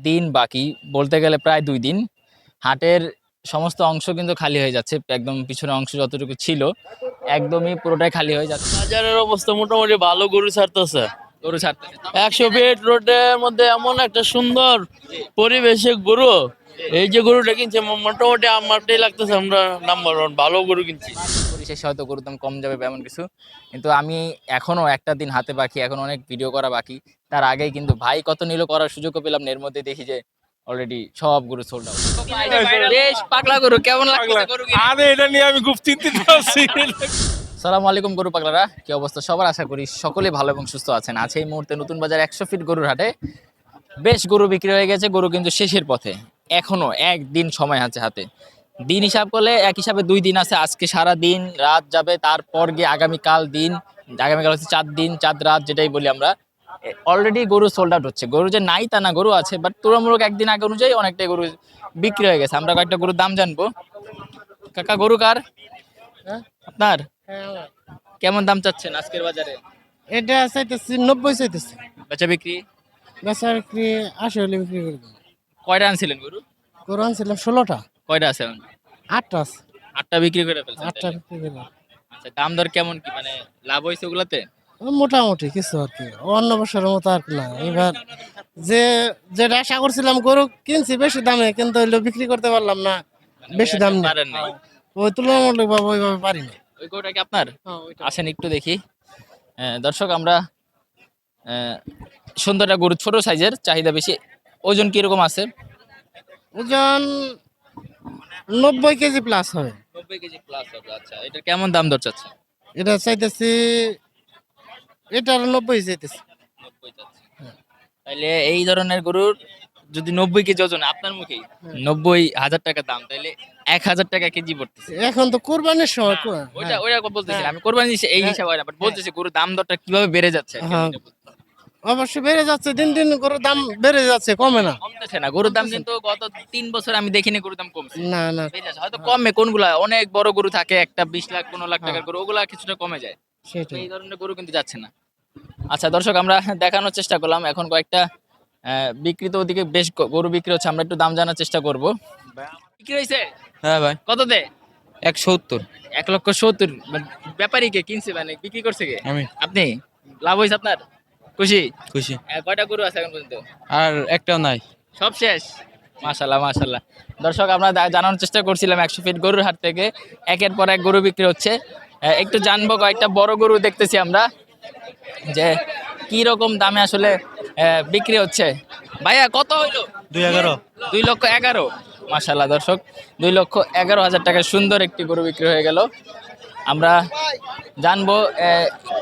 দিন বাকি, বলতে গেলে প্রায় 2 দিন। হাটের সমস্ত অংশ কিন্তু খালি হয়ে যাচ্ছে। একদম পিছনের অংশ যতটুকু ছিল একদমই পুরোটাই খালি হয়ে যাচ্ছে। বাজারের অবস্থা মোটামুটি ভালো, গরু ছাড়তেছে। গরু ছাড়তেছে। 100 ফিট রোডের মধ্যে এমন একটা সুন্দর পরিবেশে গরু, এই যে গরুটা কিনছে মোটামুটি আমারটাই লাগতেছে আমরা নাম্বার 1 ভালো গরু কিনছি। পরিশেষে হয়তো গরুর দাম কম যাবে বা এমন কিছু, কিন্তু আমি এখনো একটা দিন হাতে বাকি, এখন অনেক ভিডিও করা বাকি। তার আগেই কিন্তু ভাই কত নিল করার সুযোগও পেলাম না, এর মধ্যে দেখি যে অলরেডি সব গরু সোল্ড আউট। বেশ পাগলা গরু, কেমন লাগছে গরু কিনে? আরে এটা নিয়ে আমি খুব চিন্তিত আছি। সালামু আলাইকুম গরু পাগলারা, কি অবস্থা সবার? আশা করি সকলে ভালো এবং সুস্থ আছেন। আছে এই মুহূর্তে নতুন বাজার 100 ফিট গরুর হাটে। বেশ গরু বিক্রি হয়ে গেছে, গরু কিন্তু শেষের পথে, এখনো একদিন সময় আছে হাতে। দিন হিসাব করলে এক হিসাবে 2 দিন আছে, আজকে সারা দিন রাত যাবে, তারপর গিয়ে আগামীকাল দিন, আগামীকাল হচ্ছে 4 দিন 4 রাত যেটাই বলি আমরা। অলরেডি গরু সোল্ড আউট হচ্ছে। গরু যে নাই তা না, গরু আছে, বাট তুলনামূলক একদিন আগে অনুযায়ী অনেকটাই গরু বিক্রি হয়ে গেছে। আমরা কয়েকটা গরুর দাম জানবো। কাকা, গরু কার? আপনার? কেমন দাম চাচ্ছেন আজকের বাজারে? এটা চাইতেছি 90 চাইতেছি। বেচা বিক্রি? বেচা বিক্রি 80 হলে বিক্রি করে দেবো। কয়টা আনছিলেন গরু? গরু আনছিলাম 16টা, কয়টা আছে এখন? 8টা আছে। 8টা বিক্রি করে ফেলছেন 8টা তাইলে? বিক্রি করলাম। আচ্ছা, দাম দর কেমন, কি মানে লাভ হয়েছে ওগুলাতে? মোটামুটি কিছু আর কি, অন্য বছরের মতো আর কি না। এবার যে যেটা আশা করছিলাম গরু কিনছি বেশি দামে, কিন্তু হইলো বিক্রি করতে পারলাম না, বেশি দাম নেই। পারেন নাই। ওই তুলনামূলক ভাবে ওইভাবে পারি না। ওই গরুটা কি আপনার? হ্যাঁ, ওইটা। আসেন একটু দেখি। দর্শক, আমরা সুন্দরটা গরু, ছোট সাইজের, চাহিদা বেশি। ওজন কিরকম আছে? ওজন 90 কেজি প্লাস হবে। 90 কেজি প্লাস হবে। আচ্ছা, এটা কেমন দাম দর চাচ্ছে? এটা চাইতেছি, এটার 90 চাইতেছি। 90 চাচ্ছে। তাইলে এই ধরনের গরুর যদি 90 কেজি ওজন, আপনার মুখেই 90,000 টাকা দাম, তাইলে 1,000 টাকা কেজি পড়তেছে। এখন তো কোরবানির সময়। ওইটা ওইটা বলতেছি না, আমি কোরবানি এই হিসাবে হয় না, বাট বলতেছি গরুর দাম দরটা কিভাবে বেড়ে যাচ্ছে আর কি, হ্যাঁ। এটা বলতেছি। অবশ্যই বেড়ে যাচ্ছে, দিন দিন গরুর দাম বেড়ে যাচ্ছে, কমে না। কমতেছে না গরুর দাম, কিন্তু গত 3 বছর আমি দেখিনি গরুর দাম কমছে। না না, বেড়ে যাচ্ছে। হয়তো কমে কোনগুলা, অনেক বড় গরু থাকে, একটা 20 লাখ 15 লাখ টাকার গরু, ওগুলা কিছুটা কমে যায়। সেটাই। এই ধরনের গরু কিন্তু যাচ্ছে না। আচ্ছা দর্শক, আমরা দেখানোর চেষ্টা করলাম, এখন কয়েকটা বিক্রিত ওদিকে বেশ গরু বিক্রি হচ্ছে, আমরা একটু দাম জানার চেষ্টা করব। বিক্রি হয়েছে? হ্যাঁ ভাই, কততে? 170। 1,70,000। ব্যাপারী কে কিনছে, মানে বিক্রি করছে কে? আমি আপনি? লাভ হয়েছে আপনার? খুশি? খুশি। কয়টা গরু আছে এখন পর্যন্ত? আর একটাও নাই। সব শেষ? মাশাল্লাহ মাশাল্লাহ। দর্শক, আমরা জানানোর চেষ্টা করছিলাম 100 ফিট গরুর হাট থেকে একের পর এক গরু বিক্রি হচ্ছে। একটু জানবো, কয়েকটা বড় গরু দেখতেছি আমরা যে কি রকম দামে আসলে বিক্রি হচ্ছে। ভাইয়া, কত হইলো? 211। 2,11,000। মাশাল্লাহ দর্শক, 2,11,000 টাকায় সুন্দর একটি গরু বিক্রি হয়ে গেল। আমরা জানবো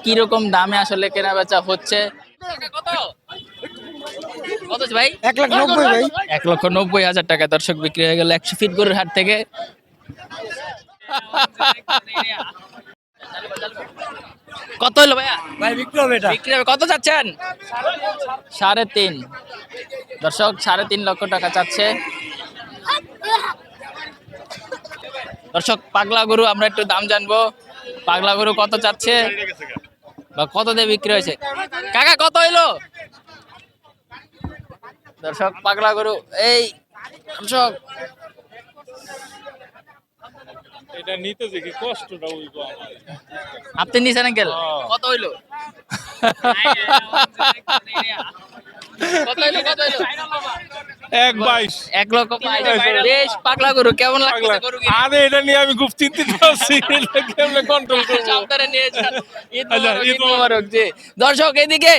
কি রকম দামে আসলে কেনা বেচা হচ্ছে। কত কত হচ্ছে ভাই? 1,90,000 ভাই। 1,90,000 টাকা দর্শক বিক্রি হয়ে গেল 100 ফিট গরুর হাট থেকে। কত হলো ভাইয়া? ভাই বিক্রি হবে এটা। বিক্রি হবে, কত চাচ্ছেন? 3.5। দর্শক, 3.5 লক্ষ টাকা চাচ্ছে দর্শক। পাগলা গরু, আমরা একটু দাম জানবো। পাগলা গরু কত চাচ্ছে বা কত দিয়ে বিক্রি হয়েছে? কাকা, কত হইলো? দর্শক, পাগলা গরু, এই দর্শক এটা নিতে যে কি কষ্টটা হইব আমার। আপনি নিছেন আঙ্কেল? কত হইলো? কত হইলো? কত হইলো? 1,22,000 1,22,000। বেশ পাগলা গরু, কেমন লাগছে গরু কিনে? আরে এটা নিয়ে আমি খুব চিন্তিত আছি। এটা কেমনে কন্ট্রোল করব? সাবধানে নিয়ে যান। ঈদ আচ্ছা, মোবারক, ঈদ ঈদ মোবারক। জি দর্শক, এদিকে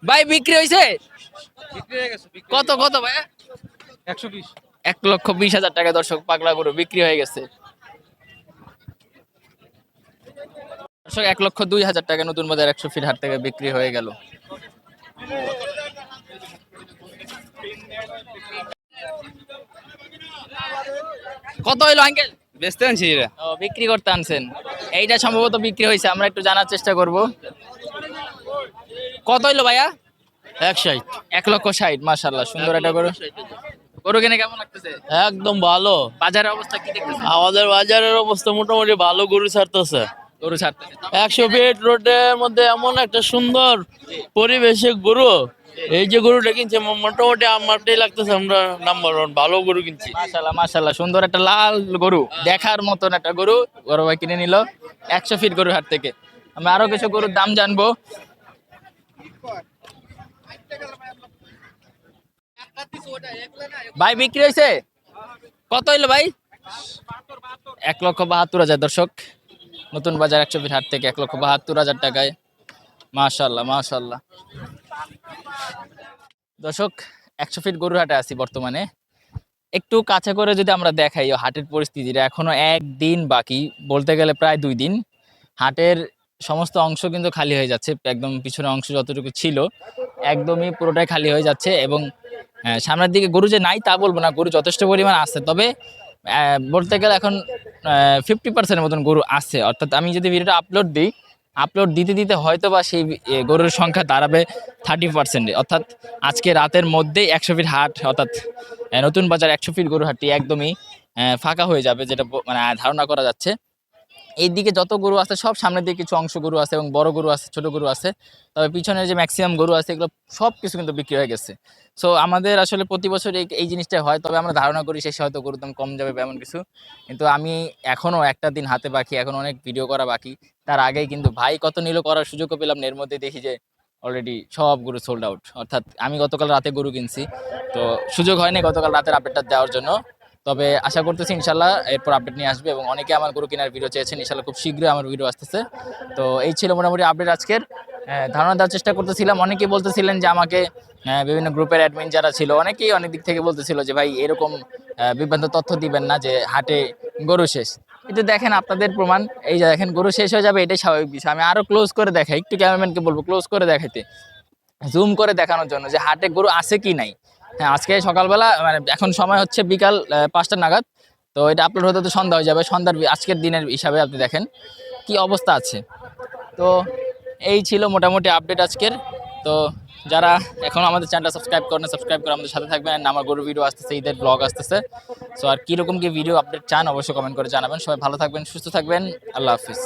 ভাই বিক্রি হয়েছে? কত কত ভাইয়া? 120। 1,20,000 টাকা দর্শক, পাগলা গরু বিক্রি হয়ে গেছে। দর্শক, 1,02,000 টাকা নতুন বাজার 100 ফিট হাট থেকে বিক্রি হয়ে গেল। কত হইলো আঙ্কেল? বেচতে আনছি এটা। ও, বিক্রি করতে আনছেন। এইটা সম্ভবত বিক্রি হয়েছে, আমরা একটু জানার চেষ্টা করব। কত হইলো ভাইয়া? 160। 1,60,000। মাশাআল্লাহ, সুন্দর একটা গরু। গরু কিনে কেমন লাগতেছে? একদম ভালো। বাজারের অবস্থা কি দেখতেছেন? আমাদের বাজারের অবস্থা মোটামুটি ভালো, গরু ছাড়তেছে। গরু ছাড়তেছে। 100 ফিট রোডের মধ্যে এমন একটা সুন্দর পরিবেশে গরু, এই যে গরুটা কিনছে মোটামুটি আমারটাই লাগতেছে আমরা নাম্বার ওয়ান ভালো গরু কিনছি। মাশাল্লাহ মাশাল্লাহ, সুন্দর একটা লাল গরু, দেখার মতন একটা গরু বড় ভাই কিনে নিল 100 ফিট গরুর হাট থেকে। আমি আরো কিছু গরুর দাম জানবো। ভাই বিক্রি হয়েছে কত হইলো ভাই? 1,72,000 দর্শক, নতুন বাজার 100 ফিট হাট থেকে 1,72,000 টাকায়। মাশাল্লাহ মাশাল্লাহ দর্শক, 100 ফিট গরুর হাটে আছি বর্তমানে। একটু কাছে করে যদি আমরা দেখাই হাটের পরিস্থিতিটা, এখনো একদিন বাকি, বলতে গেলে প্রায় 2 দিন। হাটের সমস্ত অংশ কিন্তু খালি হয়ে যাচ্ছে, একদম পিছনের অংশ যতটুকু ছিল একদমই পুরোটাই খালি হয়ে যাচ্ছে। এবং সামনের দিকে গরু যে নাই তা বলবো না, গরু যথেষ্ট পরিমাণ আছে। তবে বলতে গেলে এখন 50% মতন গরু আছে। অর্থাৎ আমি যদি ভিডিওটা আপলোড দিই, আপলোড দিতে দিতে হয়তো বা সেই গরুর সংখ্যা দাঁড়াবে 30%। অর্থাৎ আজকে রাতের মধ্যেই 100 ফিট হাট, অর্থাৎ নতুন বাজার 100 ফিট গরু হাটটি একদমই ফাঁকা হয়ে যাবে, যেটা মানে ধারণা করা যাচ্ছে। এইদিকে যত গরু আছে সব সামনের দিকে কিছু অংশ গরু আছে এবং বড় গরু আছে, ছোট গরু আছে। তবে পিছনের যে ম্যাক্সিমাম গরু আছে এগুলো সব কিছু কিন্তু বিক্রি হয়ে গেছে। সো আমাদের আসলে প্রতি বছর এই জিনিসটা হয়। তবে আমরা ধারণা করি শেষে হয়তো গরুর দাম কম যাবে বা এমন কিছু। কিন্তু আমি এখনো একটা দিন হাতে বাকি, এখন অনেক ভিডিও করা বাকি। তার আগেই কিন্তু ভাই কত নিল করার সুযোগও পেলাম না। এর মধ্যে দেখি যে অলরেডি সব গরু সোল্ড আউট। অর্থাৎ আমি গতকাল রাতে গরু কিনছি, তো সুযোগ হয়নি গতকাল রাতের আপডেটটা দেওয়ার জন্য। তবে আশা করতেছি ইনশাল্লাহ এরপর আপডেট নিয়ে আসবে এবং অনেকে আমার গরু কেনার ভিডিও চেয়েছেন। ইনশাল্লাহ খুব শীঘ্রই আমার ভিডিও আসতেছে। তো এই ছিল মোটামুটি আপডেট আজকের। ধারণা দেওয়ার চেষ্টা করতেছিলাম। অনেকেই বলতেছিলেন যে আমাকে, বিভিন্ন গ্রুপের অ্যাডমিন যারা ছিল অনেকেই অনেক দিক থেকে বলতেছিল যে ভাই এরকম বিভ্রান্ত তথ্য দিবেন না যে হাটে গরু শেষ। কিন্তু দেখেন আপনাদের প্রমাণ, এই যে দেখেন গরু শেষ হয়ে যাবে, এটাই স্বাভাবিক বিষয়। আমি আরো ক্লোজ করে দেখাই, একটু ক্যামেরাম্যানকে বলবো ক্লোজ করে দেখাইতে, জুম করে দেখানোর জন্য যে হাটে গরু আছে কি নাই। হ্যাঁ, আজকে সকালবেলা, মানে এখন সময় হচ্ছে বিকাল 5টা নাগাদ। তো এটা আপলোড হতে তো সন্ধ্যা হয়ে যাবে। সন্ধ্যার আজকের দিনের হিসাবে আপনি দেখেন কি অবস্থা আছে। তো এই ছিল মোটামুটি আপডেট আজকের। তো যারা এখন আমাদের চ্যানেলটা সাবস্ক্রাইব করেন, সাবস্ক্রাইব করে আমাদের সাথে থাকবেন। আমার গরু ভিডিও আসতেছে, ঈদের ব্লগ আসতেছে। সো আর কীরকম কি ভিডিও আপডেট চান অবশ্যই কমেন্ট করে জানাবেন। সবাই ভালো থাকবেন, সুস্থ থাকবেন। আল্লাহ হাফিজ।